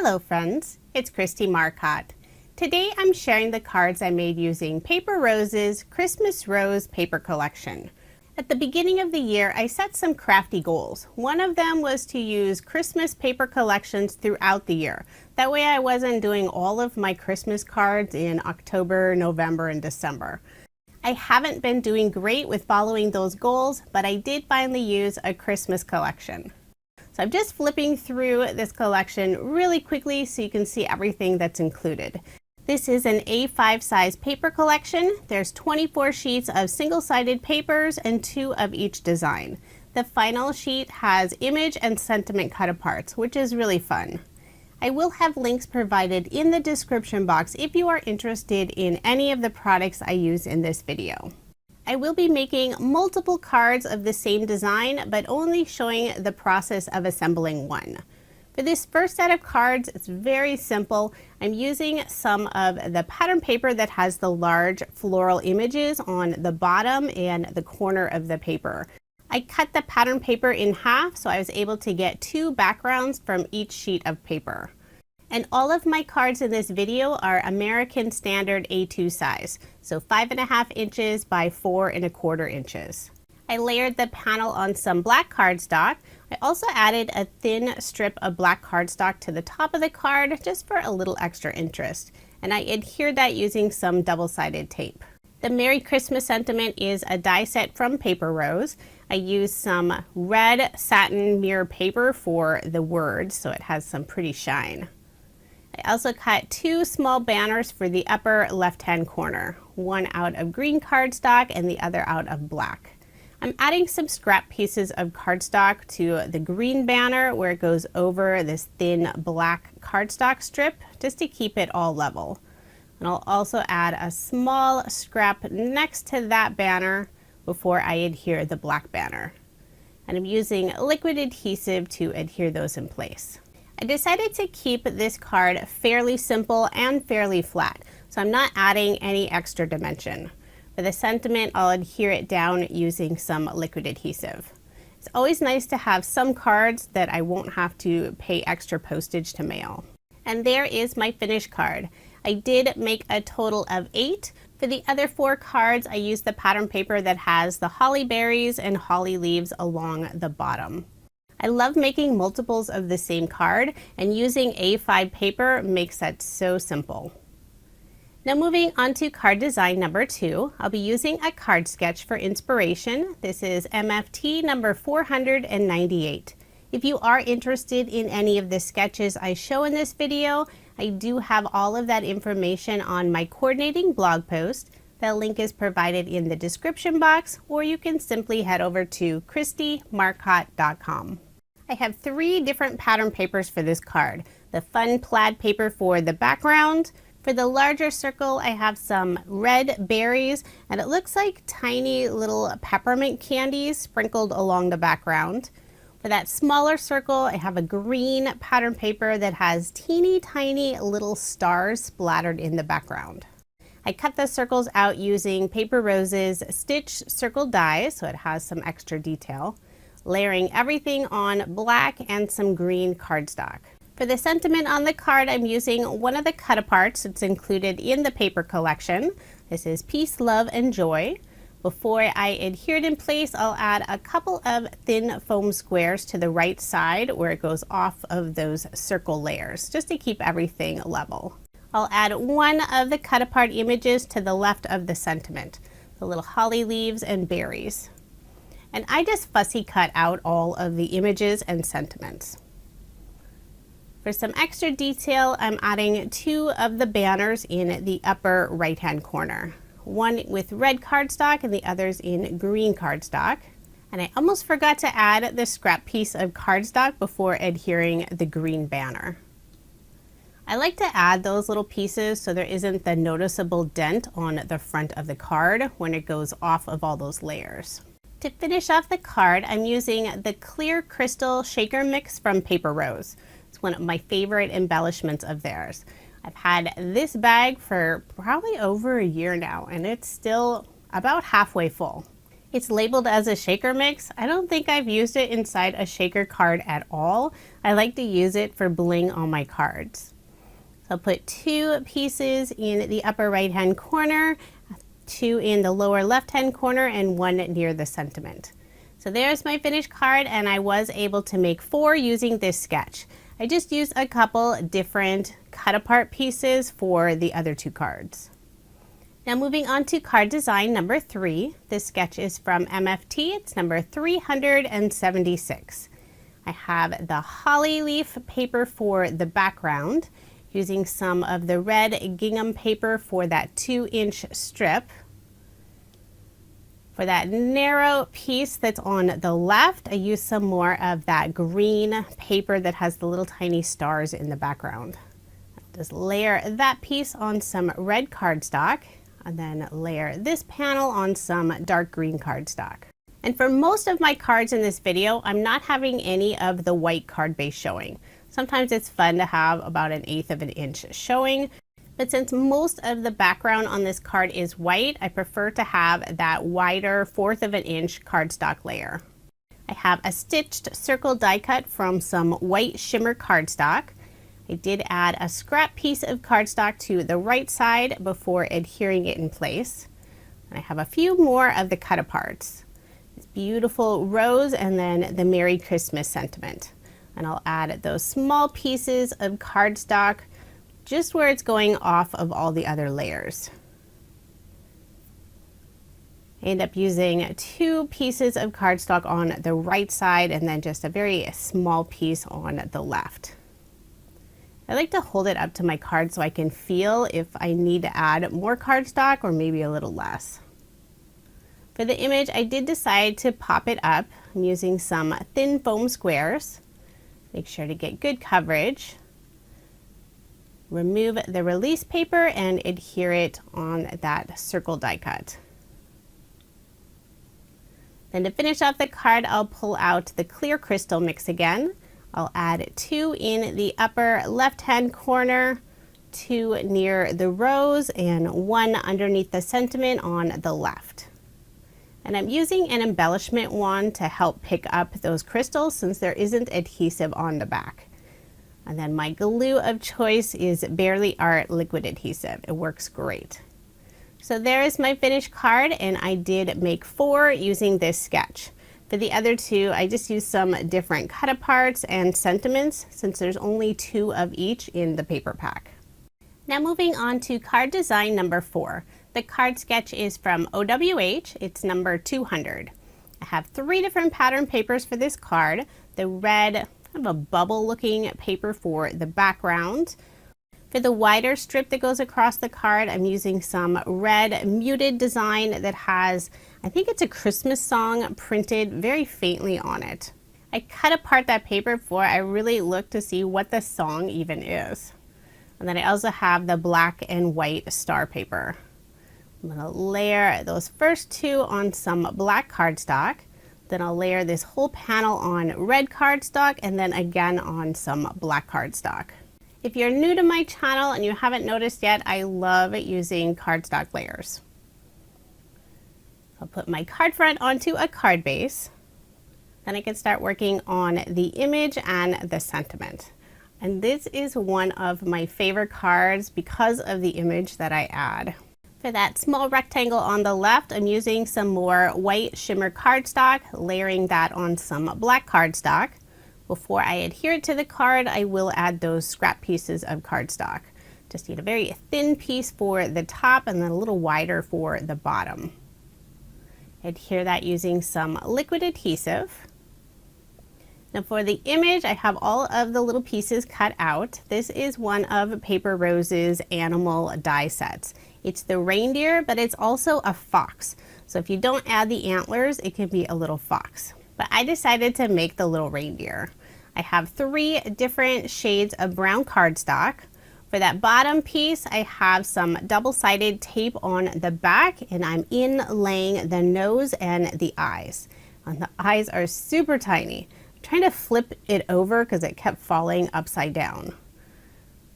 Hello friends, it's Kristie Marcotte. Today I'm sharing the cards I made using Paper Rose's Christmas Rose paper collection. At the beginning of the year, I set some crafty goals. One of them was to use Christmas paper collections throughout the year. That way I wasn't doing all of my Christmas cards in October, November, and December. I haven't been doing great with following those goals, but I did finally use a Christmas collection. So I'm just flipping through this collection really quickly so you can see everything that's included. This is an A5 size paper collection. There's 24 sheets of single-sided papers and 2 of each design. The final sheet has image and sentiment cut-aparts, which is really fun. I will have links provided in the description box if you are interested in any of the products I use in this video. I will be making multiple cards of the same design, but only showing the process of assembling one. For this first set of cards, it's very simple. I'm using some of the pattern paper that has the large floral images on the bottom and the corner of the paper. I cut the pattern paper in half, so I was able to get 2 backgrounds from each sheet of paper. And all of my cards in this video are American Standard A2 size, so 5.5 inches by 4.25 inches. I layered the panel on some black cardstock. I also added a thin strip of black cardstock to the top of the card just for a little extra interest, and I adhered that using some double-sided tape. The Merry Christmas sentiment is a die set from Paper Rose. I used some red satin mirror paper for the words, so it has some pretty shine. I also cut 2 small banners for the upper left-hand corner, one out of green cardstock and the other out of black. I'm adding some scrap pieces of cardstock to the green banner where it goes over this thin black cardstock strip just to keep it all level. And I'll also add a small scrap next to that banner before I adhere the black banner. And I'm using liquid adhesive to adhere those in place. I decided to keep this card fairly simple and fairly flat, so I'm not adding any extra dimension. For the sentiment, I'll adhere it down using some liquid adhesive. It's always nice to have some cards that I won't have to pay extra postage to mail. And there is my finished card. I did make a total of 8. For the other 4 cards, I used the pattern paper that has the holly berries and holly leaves along the bottom. I love making multiples of the same card, and using A5 paper makes that so simple. Now moving on to card design number 2, I'll be using a card sketch for inspiration. This is MFT number 498. If you are interested in any of the sketches I show in this video, I do have all of that information on my coordinating blog post. The link is provided in the description box, or you can simply head over to KristieMarcotte.com. I have 3 different pattern papers for this card. The fun plaid paper for the background. For the larger circle, I have some red berries, and it looks like tiny little peppermint candies sprinkled along the background. For that smaller circle, I have a green pattern paper that has teeny tiny little stars splattered in the background. I cut the circles out using Paper Rose's Stitch Circle die, so it has some extra detail, layering everything on black and some green cardstock. For the sentiment on the card, I'm using one of the cut-aparts that's included in the paper collection. This is Peace, Love, and Joy. Before I adhere it in place, I'll add a couple of thin foam squares to the right side where it goes off of those circle layers, just to keep everything level. I'll add one of the cut-apart images to the left of the sentiment, the little holly leaves and berries. And I just fussy cut out all of the images and sentiments. For some extra detail, I'm adding 2 of the banners in the upper right-hand corner. One with red cardstock and the others in green cardstock. And I almost forgot to add the scrap piece of cardstock before adhering the green banner. I like to add those little pieces so there isn't the noticeable dent on the front of the card when it goes off of all those layers. To finish off the card, I'm using the clear crystal shaker mix from Paper Rose. It's one of my favorite embellishments of theirs. I've had this bag for probably over a year now, and it's still about halfway full. It's labeled as a shaker mix. I don't think I've used it inside a shaker card at all. I like to use it for bling on my cards. So I'll put 2 pieces in the upper right hand corner, 2 in the lower left hand corner, and 1 near the sentiment. So there's my finished card, and I was able to make 4 using this sketch. I just used a couple different cut apart pieces for the other 2 cards. Now moving on to card design number 3. This sketch is from MFT. It's number 376. I have the holly leaf paper for the background, using some of the red gingham paper for that 2-inch strip. For that narrow piece that's on the left, I used some more of that green paper that has the little tiny stars in the background. I'll just layer that piece on some red cardstock, and then layer this panel on some dark green cardstock. And for most of my cards in this video, I'm not having any of the white card base showing. Sometimes it's fun to have about 1/8 of an inch showing, but since most of the background on this card is white, I prefer to have that wider 1/4 of an inch cardstock layer. I have a stitched circle die cut from some white shimmer cardstock. I did add a scrap piece of cardstock to the right side before adhering it in place. And I have a few more of the cut aparts. This beautiful rose and then the Merry Christmas sentiment. And I'll add those small pieces of cardstock just where it's going off of all the other layers. I end up using 2 pieces of cardstock on the right side and then just a very small piece on the left. I like to hold it up to my card so I can feel if I need to add more cardstock or maybe a little less. For the image, I did decide to pop it up. I'm using some thin foam squares. Make sure to get good coverage. Remove the release paper and adhere it on that circle die cut. Then to finish off the card, I'll pull out the clear crystal mix again. I'll add 2 in the upper left-hand corner, 2 near the rose, and 1 underneath the sentiment on the left. And I'm using an embellishment wand to help pick up those crystals since there isn't adhesive on the back. And then my glue of choice is Barely Art liquid adhesive. It works great. So there is my finished card, and I did make 4 using this sketch. For the other 2, I just used some different cut aparts and sentiments since there's only 2 of each in the paper pack. Now moving on to card design number 4. The card sketch is from OWH. It's number 200. I have 3 different pattern papers for this card. The red, kind of a bubble looking paper for the background. For the wider strip that goes across the card, I'm using some red muted design that has, I think it's a Christmas song printed very faintly on it. I cut apart that paper before I really looked to see what the song even is. And then I also have the black and white star paper. I'm going to layer those first 2 on some black cardstock. Then I'll layer this whole panel on red cardstock and then again on some black cardstock. If you're new to my channel and you haven't noticed yet, I love using cardstock layers. I'll put my card front onto a card base. Then I can start working on the image and the sentiment. And this is one of my favorite cards because of the image that I add. For that small rectangle on the left, I'm using some more white shimmer cardstock, layering that on some black cardstock. Before I adhere it to the card, I will add those scrap pieces of cardstock. Just need a very thin piece for the top and then a little wider for the bottom. Adhere that using some liquid adhesive. Now for the image, I have all of the little pieces cut out. This is one of Paper Rose's animal die sets. It's the reindeer, but it's also a fox. So if you don't add the antlers, it can be a little fox. But I decided to make the little reindeer. I have 3 different shades of brown cardstock. For that bottom piece, I have some double-sided tape on the back, and I'm inlaying the nose and the eyes. And the eyes are super tiny. I'm trying to flip it over because it kept falling upside down.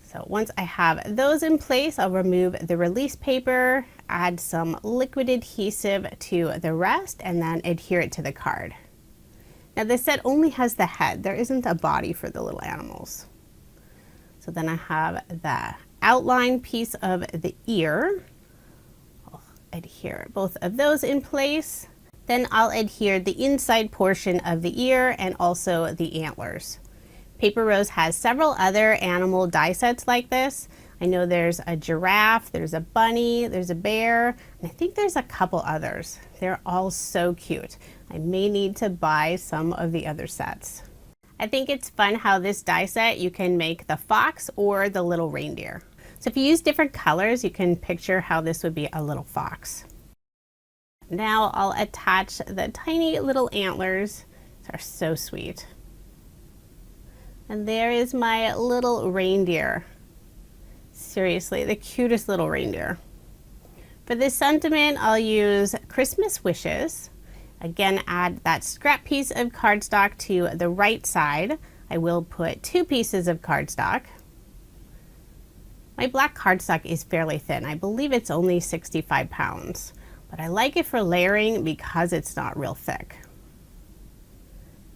So once I have those in place, I'll remove the release paper, add some liquid adhesive to the rest, and then adhere it to the card. Now this set only has the head. There isn't a body for the little animals. So then I have the outline piece of the ear. I'll adhere both of those in place. Then I'll adhere the inside portion of the ear and also the antlers. Paper Rose has several other animal die sets like this. I know there's a giraffe, there's a bunny, there's a bear, and I think there's a couple others. They're all so cute. I may need to buy some of the other sets. I think it's fun how this die set you can make the fox or the little reindeer. So if you use different colors, you can picture how this would be a little fox. Now I'll attach the tiny little antlers. These are so sweet. And there is my little reindeer. Seriously, the cutest little reindeer. For this sentiment, I'll use Christmas Wishes. Again, add that scrap piece of cardstock to the right side. I will put 2 pieces of cardstock. My black cardstock is fairly thin. I believe it's only 65 pounds, but I like it for layering because it's not real thick.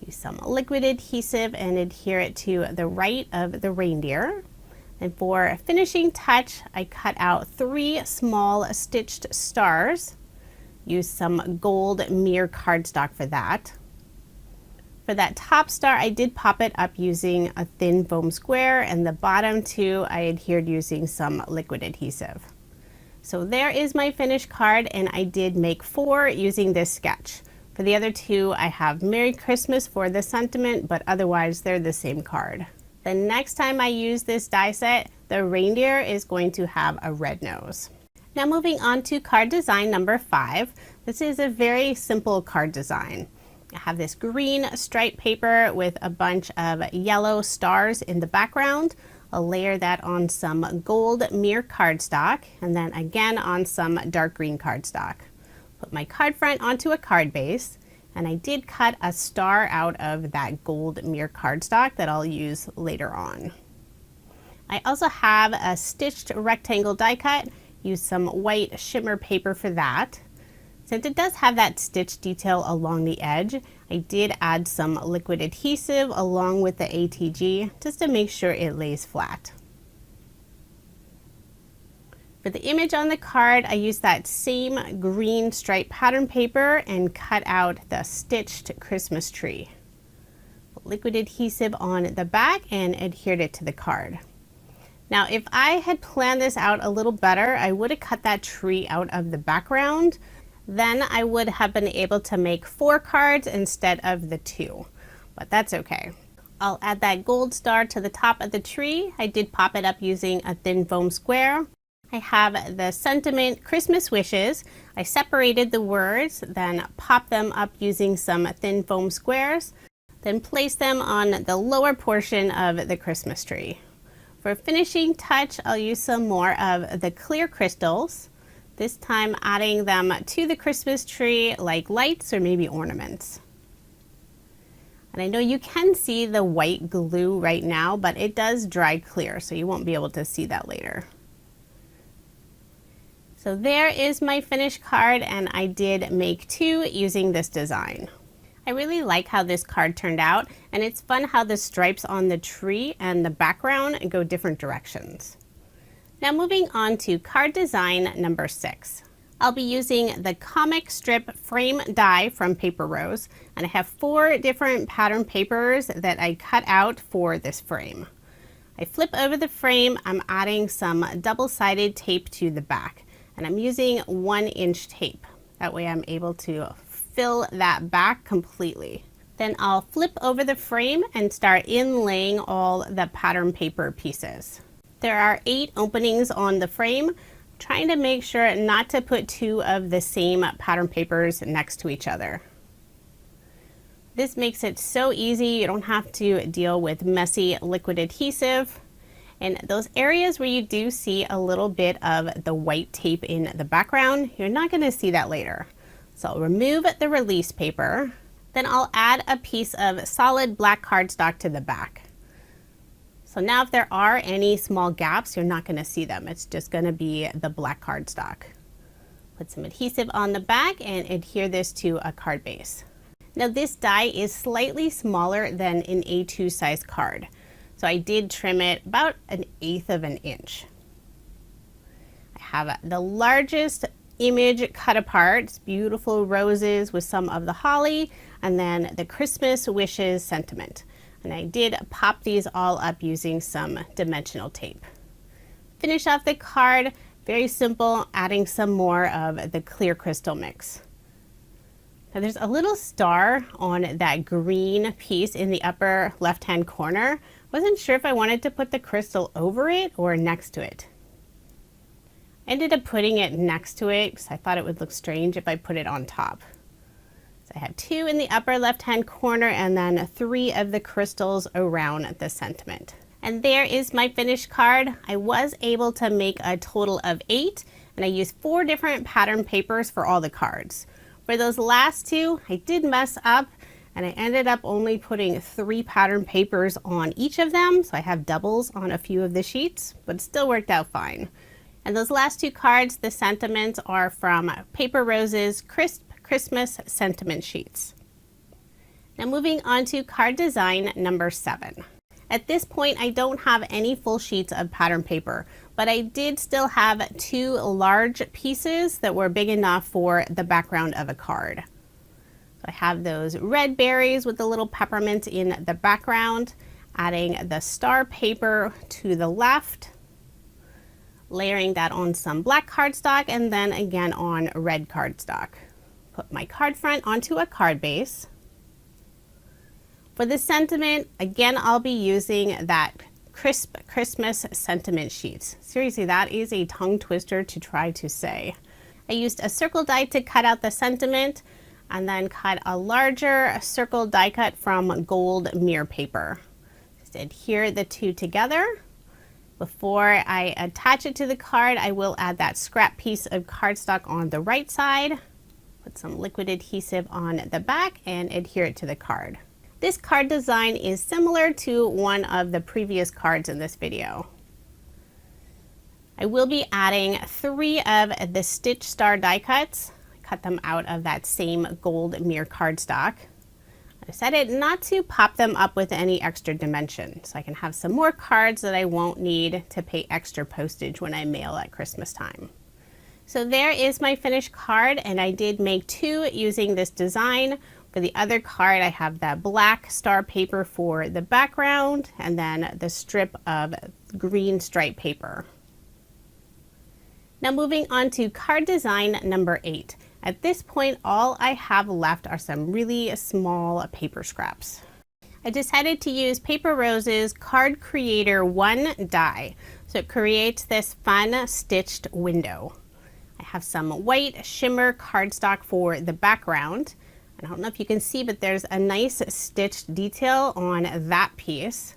Use some liquid adhesive and adhere it to the right of the reindeer. And for a finishing touch, I cut out 3 small stitched stars. Use some gold mirror cardstock for that. For that top star, I did pop it up using a thin foam square, and the bottom 2 I adhered using some liquid adhesive. So there is my finished card, and I did make 4 using this sketch. For the other 2, I have Merry Christmas for the sentiment, but otherwise they're the same card. The next time I use this die set, the reindeer is going to have a red nose. Now moving on to card design number 5. This is a very simple card design. I have this green stripe paper with a bunch of yellow stars in the background. I'll layer that on some gold mirror cardstock and then again on some dark green cardstock. Put my card front onto a card base, and I did cut a star out of that gold mirror cardstock that I'll use later on. I also have a stitched rectangle die cut. Use some white shimmer paper for that. Since it does have that stitch detail along the edge, I did add some liquid adhesive along with the ATG just to make sure it lays flat. For the image on the card, I used that same green stripe pattern paper and cut out the stitched Christmas tree. Put liquid adhesive on the back and adhered it to the card. Now, if I had planned this out a little better, I would have cut that tree out of the background. Then I would have been able to make 4 cards instead of the 2, but that's okay. I'll add that gold star to the top of the tree. I did pop it up using a thin foam square. I have the sentiment Christmas Wishes. I separated the words, then popped them up using some thin foam squares, then placed them on the lower portion of the Christmas tree. For a finishing touch, I'll use some more of the clear crystals, this time adding them to the Christmas tree like lights or maybe ornaments. And I know you can see the white glue right now, but it does dry clear, so you won't be able to see that later. So there is my finished card, and I did make 2 using this design. I really like how this card turned out, and it's fun how the stripes on the tree and the background go different directions. Now moving on to card design number 6. I'll be using the comic strip frame die from Paper Rose, and I have 4 different pattern papers that I cut out for this frame. I flip over the frame, I'm adding some double-sided tape to the back, and I'm using 1-inch tape. That way I'm able to fill that back completely. Then I'll flip over the frame and start inlaying all the pattern paper pieces. There are 8 openings on the frame, trying to make sure not to put 2 of the same pattern papers next to each other. This makes it so easy, you don't have to deal with messy liquid adhesive. And those areas where you do see a little bit of the white tape in the background, you're not going to see that later. So I'll remove the release paper, then I'll add a piece of solid black cardstock to the back. So now if there are any small gaps, you're not going to see them. It's just going to be the black cardstock. Put some adhesive on the back and adhere this to a card base. Now this die is slightly smaller than an A2 size card. So I did trim it about 1/8 of an inch. I have the largest image cut apart. It's beautiful roses with some of the holly and then the Christmas wishes sentiment. And I did pop these all up using some dimensional tape. Finish off the card, very simple, adding some more of the clear crystal mix. Now there's a little star on that green piece in the upper left-hand corner. Wasn't sure if I wanted to put the crystal over it or next to it. I ended up putting it next to it because I thought it would look strange if I put it on top. I have 2 in the upper left-hand corner and then 3 of the crystals around the sentiment. And there is my finished card. I was able to make a total of 8, and I used 4 different pattern papers for all the cards. For those last 2, I did mess up, and I ended up only putting 3 pattern papers on each of them, so I have doubles on a few of the sheets, but it still worked out fine. And those last 2 cards, the sentiments, are from Paper Rose's Crisp Christmas sentiment sheets. Now moving on to card design number 7. At this point I don't have any full sheets of pattern paper, but I did still have 2 large pieces that were big enough for the background of a card. So I have those red berries with the little peppermint in the background, adding the star paper to the left, layering that on some black cardstock and then again on red cardstock. Put my card front onto a card base. For the sentiment, again, I'll be using that Crisp Christmas sentiment sheets. Seriously, that is a tongue twister to try to say. I used a circle die to cut out the sentiment and then cut a larger circle die cut from gold mirror paper. Just adhere the 2 together. Before I attach it to the card, I will add that scrap piece of cardstock on the right side. Put some liquid adhesive on the back and adhere it to the card. This card design is similar to one of the previous cards in this video. I will be adding 3 of the stitch star die cuts. I cut them out of that same gold mirror cardstock. I decided not to pop them up with any extra dimension, so I can have some more cards that I won't need to pay extra postage when I mail at Christmas time. So there is my finished card, and I did make 2 using this design. For the other card, I have that black star paper for the background and then the strip of green stripe paper. Now moving on to card design number 8. At this point, all I have left are some really small paper scraps. I decided to use Paper Rose's Card Creator 1 die, so it creates this fun stitched window. I have some white shimmer cardstock for the background. I don't know if you can see, but there's a nice stitched detail on that piece.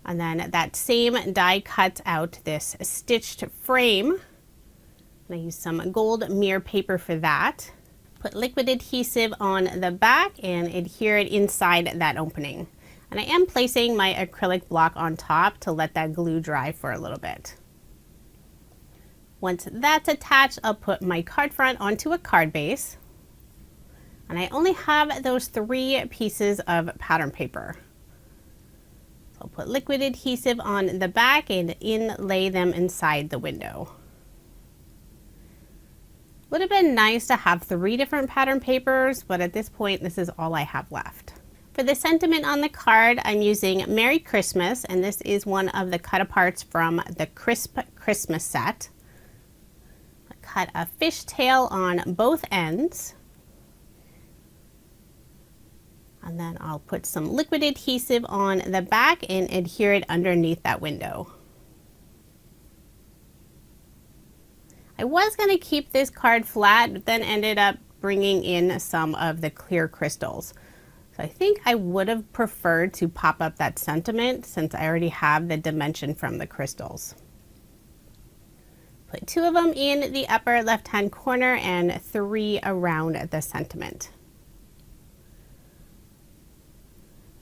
And then that same die cuts out this stitched frame. And I use some gold mirror paper for that. Put liquid adhesive on the back and adhere it inside that opening. And I am placing my acrylic block on top to let that glue dry for a little bit. Once that's attached, I'll put my card front onto a card base. And I only have those 3 pieces of pattern paper. So I'll put liquid adhesive on the back and inlay them inside the window. Would have been nice to have 3 different pattern papers, but at this point, this is all I have left. For the sentiment on the card, I'm using Merry Christmas, and this is one of the cut aparts from the Crisp Christmas set. I cut a fishtail on both ends. And then I'll put some liquid adhesive on the back and adhere it underneath that window. I was going to keep this card flat, but then ended up bringing in some of the clear crystals. So I think I would have preferred to pop up that sentiment since I already have the dimension from the crystals. Put 2 of them in the upper left-hand corner and 3 around the sentiment.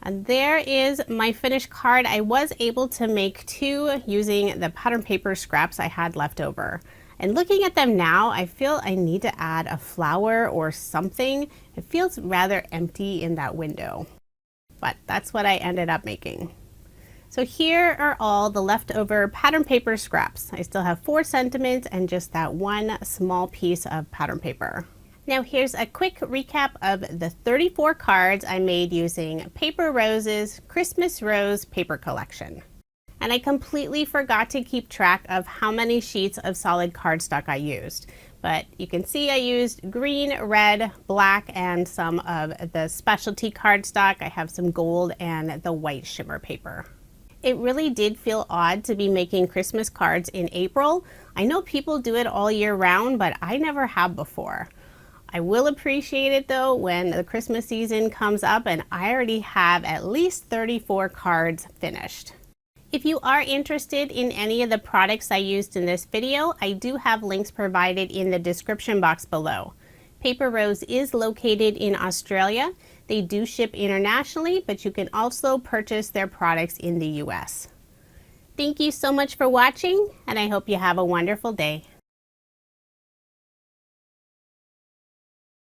And there is my finished card. I was able to make 2 using the pattern paper scraps I had left over. And looking at them now, I feel I need to add a flower or something. It feels rather empty in that window. But that's what I ended up making. So here are all the leftover pattern paper scraps. I still have 4 sentiments and just that one small piece of pattern paper. Now here's a quick recap of the 34 cards I made using Paper Rose's Christmas Rose paper collection. And I completely forgot to keep track of how many sheets of solid cardstock I used. But you can see I used green, red, black, and some of the specialty cardstock. I have some gold and the white shimmer paper. It really did feel odd to be making Christmas cards in April. I know people do it all year round, but I never have before. I will appreciate it though when the Christmas season comes up and I already have at least 34 cards finished. If you are interested in any of the products I used in this video, I do have links provided in the description box below. Paper Rose is located in Australia. They do ship internationally, but you can also purchase their products in the US. Thank you so much for watching, and I hope you have a wonderful day.